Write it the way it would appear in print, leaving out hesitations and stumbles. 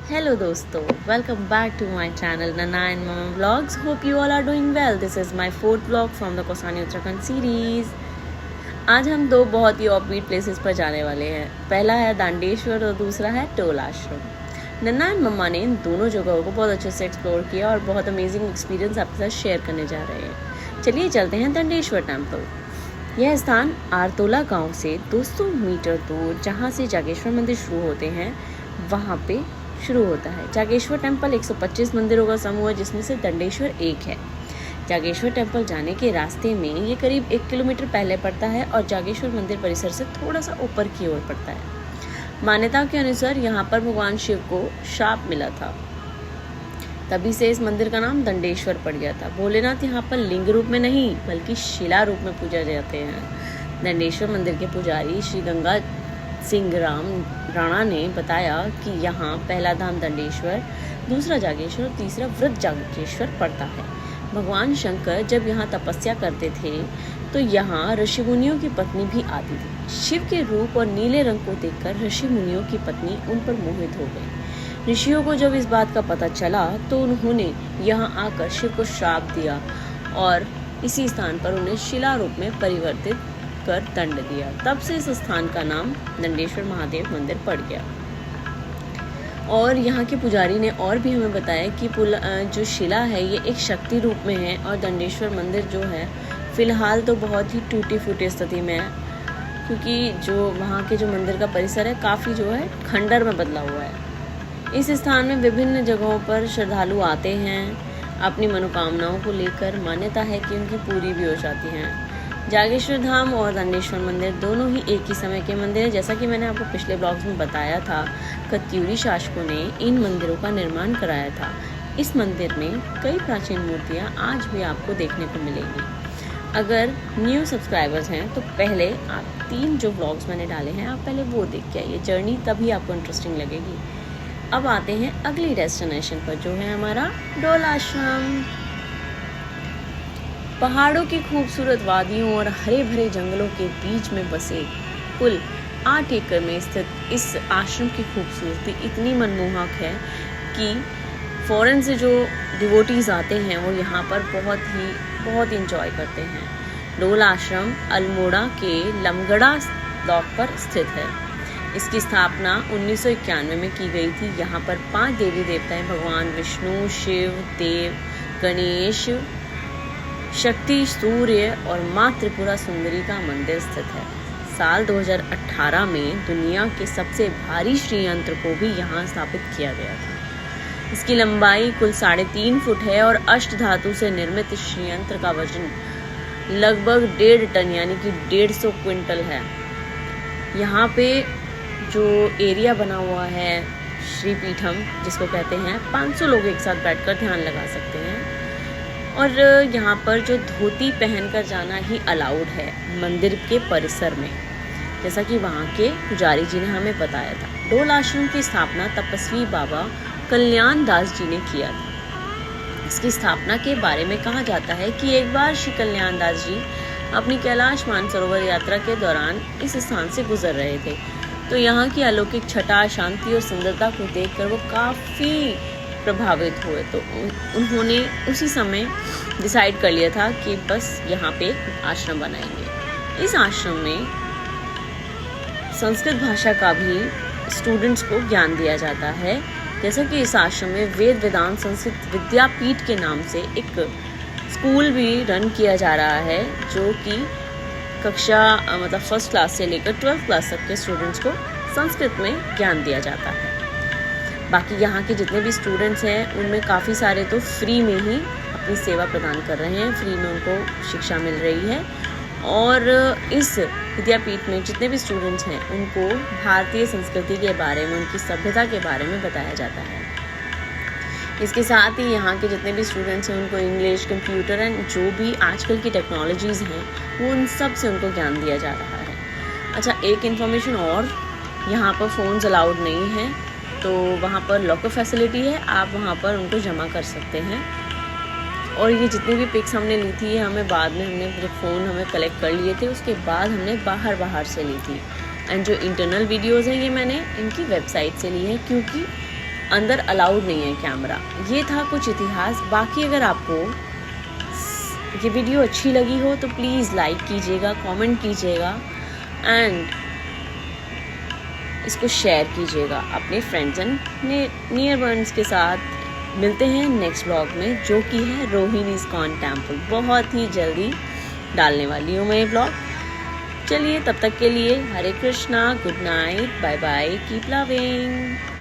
Hello दोस्तों, welcome back to my channel Nanna and mama vlogs. Hope you all are doing well. This is my fourth vlog from the Kausani Uttarakhand series. आज हम दो बहुत ही offbeat places पर जाने वाले हैं। पहला है दांडेश्वर और दूसरा है टोल आश्रम। नन्ना एंड मम्मा ने इन दोनों जगहों को बहुत अच्छे से एक्सप्लोर किया और बहुत अमेजिंग एक्सपीरियंस आपके साथ शेयर करने जा रहे हैं। चलिए चलते हैं दंडेश्वर टेम्पल। यह स्थान आरतोला गांव से 200 मीटर दूर, जहां से जागेश्वर मंदिर शुरू होते हैं, वहां पे शुरू होता है। जागेश्वर टेम्पल 125 मंदिरों का समूह है, जिसमें से दंडेश्वर एक है। जागेश्वर टेम्पल जाने के रास्ते में ये करीब 1 किलोमीटर पहले पड़ता है और जागेश्वर मंदिर परिसर से थोड़ा सा ऊपर की ओर पड़ता है। मान्यता के अनुसार यहाँ पर भगवान शिव को शाप मिला था, तभी से इस मंदिर का नाम दंडेश्वर पड़ गया था। भोलेनाथ यहाँ पर लिंग रूप में नहीं बल्कि शिला रूप में पूजा जाते हैं। दंडेश्वर मंदिर के पुजारी श्री गंगा सिंह राणा ने बताया कि यहाँ पहला धाम दंडेश्वर, दूसरा जागेश्वर और तीसरा वृद्ध जागेश्वर पड़ता है। भगवान शंकर जब यहाँ तपस्या करते थे तो यहाँ ऋषि मुनियों की पत्नी भी आती थी। शिव के रूप और नीले रंग को देखकर ऋषि मुनियों की पत्नी उन पर मोहित हो गई। ऋषियों को जब इस बात का पता चला तो उन्होंने यहाँ आकर शिव को श्राप दिया और इसी स्थान पर उन्हें शिला रूप में परिवर्तित कर दंड दिया। तब से इस स्थान का नाम दंडेश्वर महादेव मंदिर पड़ गया। और यहाँ के पुजारी ने और भी हमें बताया कि जो शिला है ये एक शक्ति रूप में है और दंडेश्वर मंदिर जो है फिलहाल तो बहुत ही टूटी फूटी स्थिति में है, क्योंकि जो वहाँ के जो मंदिर का परिसर है काफ़ी जो है खंडर में बदला हुआ है। इस स्थान में विभिन्न जगहों पर श्रद्धालु आते हैं अपनी मनोकामनाओं को लेकर। मान्यता है कि उनकी पूरी भी हो जाती हैं। जागेश्वर धाम और दंडेश्वर मंदिर दोनों ही एक ही समय के मंदिर हैं। जैसा कि मैंने आपको पिछले ब्लॉग्स में बताया था, कत्यूरी शासकों ने इन मंदिरों का निर्माण कराया था। इस मंदिर में कई प्राचीन मूर्तियां आज भी आपको देखने को मिलेंगी। अगर न्यू सब्सक्राइबर्स हैं तो पहले आप 3 जो ब्लॉग्स मैंने डाले हैं आप पहले वो देख के आइए, जर्नी तभी आपको इंटरेस्टिंग लगेगी। अब आते हैं अगली डेस्टिनेशन पर, जो है हमारा डोल आश्रम। पहाड़ों की खूबसूरत वादियों और हरे भरे जंगलों के बीच में बसे कुल 8 एकड़ में स्थित इस आश्रम की खूबसूरती इतनी मनमोहक है कि फॉरेन से जो डिवोटीज आते हैं वो यहाँ पर बहुत इंजॉय करते हैं। डोल आश्रम अल्मोड़ा के लमगड़ा ब्लॉक पर स्थित है। इसकी स्थापना 1991 में की गई थी। यहाँ पर 5 देवी देवताएं भगवान विष्णु, शिव, देव, गणेश, शक्ति, सूर्य और माँ त्रिपुरा सुंदरी का मंदिर स्थित है। साल 2018 में दुनिया के सबसे भारी श्रीयंत्र को भी यहाँ स्थापित किया गया था। इसकी लंबाई कुल 3.5 फुट है और अष्ट धातु से निर्मित श्रीयंत्र का वजन लगभग 1.5 टन यानी कि 150 क्विंटल है। यहाँ पे जो एरिया बना हुआ है श्री पीठम जिसको कहते हैं, 500 लोग एक साथ बैठकर ध्यान लगा सकते हैं। और यहाँ पर जो धोती पहनकर जाना ही अलाउड है मंदिर के परिसर में, जैसा कि वहाँ के पुजारी जी ने हमें बताया था। डोल आश्रम की स्थापना तपस्वी बाबा कल्याण दास जी ने किया था। इसकी स्थापना के बारे में कहा जाता है कि एक बार श्री कल्याण दास जी अपनी कैलाश मानसरोवर यात्रा के दौरान इस स्थान से गुजर रहे थे, तो यहाँ की अलौकिक छटा, शांति और सुंदरता को देखकर वो काफ़ी प्रभावित हुए। तो उन्होंने उसी समय डिसाइड कर लिया था कि बस यहाँ पे आश्रम बनाएंगे। इस आश्रम में संस्कृत भाषा का भी स्टूडेंट्स को ज्ञान दिया जाता है। जैसा कि इस आश्रम में वेद वेदांत संस्कृत विद्यापीठ के नाम से एक स्कूल भी रन किया जा रहा है, जो कि कक्षा मतलब 1st क्लास से लेकर 12th क्लास तक के स्टूडेंट्स को संस्कृत में ज्ञान दिया जाता है। बाकी यहाँ के जितने भी स्टूडेंट्स हैं उनमें काफ़ी सारे तो फ्री में ही अपनी सेवा प्रदान कर रहे हैं, फ्री में उनको शिक्षा मिल रही है। और इस विद्यापीठ में जितने भी स्टूडेंट्स हैं उनको भारतीय संस्कृति के बारे में, उनकी सभ्यता के बारे में बताया जाता है। इसके साथ ही यहाँ के जितने भी स्टूडेंट्स हैं उनको इंग्लिश, कंप्यूटर एंड जो भी आजकल की टेक्नोलॉजीज़ हैं वो उन सब से उनको ज्ञान दिया जा रहा है। अच्छा, एक इन्फॉर्मेशन और, यहाँ पर फ़ोन्स अलाउड नहीं है, तो वहाँ पर लॉकर फैसिलिटी है, आप वहाँ पर उनको जमा कर सकते हैं। और ये जितनी भी पिक्स हमने ली थी, ये हमें बाद में हमने फ़ोन हमें कलेक्ट कर लिए थे, उसके बाद हमने बाहर से ली थी। एंड जो इंटरनल वीडियोज़ हैं ये मैंने इनकी वेबसाइट से ली है, क्योंकि अंदर अलाउड नहीं है कैमरा। ये था कुछ इतिहास। बाकी अगर आपको ये वीडियो अच्छी लगी हो तो प्लीज़ लाइक कीजिएगा, कमेंट कीजिएगा एंड इसको शेयर कीजिएगा अपने फ्रेंड्स एंड नियर वंस के साथ। मिलते हैं नेक्स्ट व्लॉग में, जो कि है रोहिणी इस्कॉन टेम्पल। बहुत ही जल्दी डालने वाली हूँ मैं ये व्लॉग। चलिए तब तक के लिए Hare Krishna, good night, bye bye, keep loving.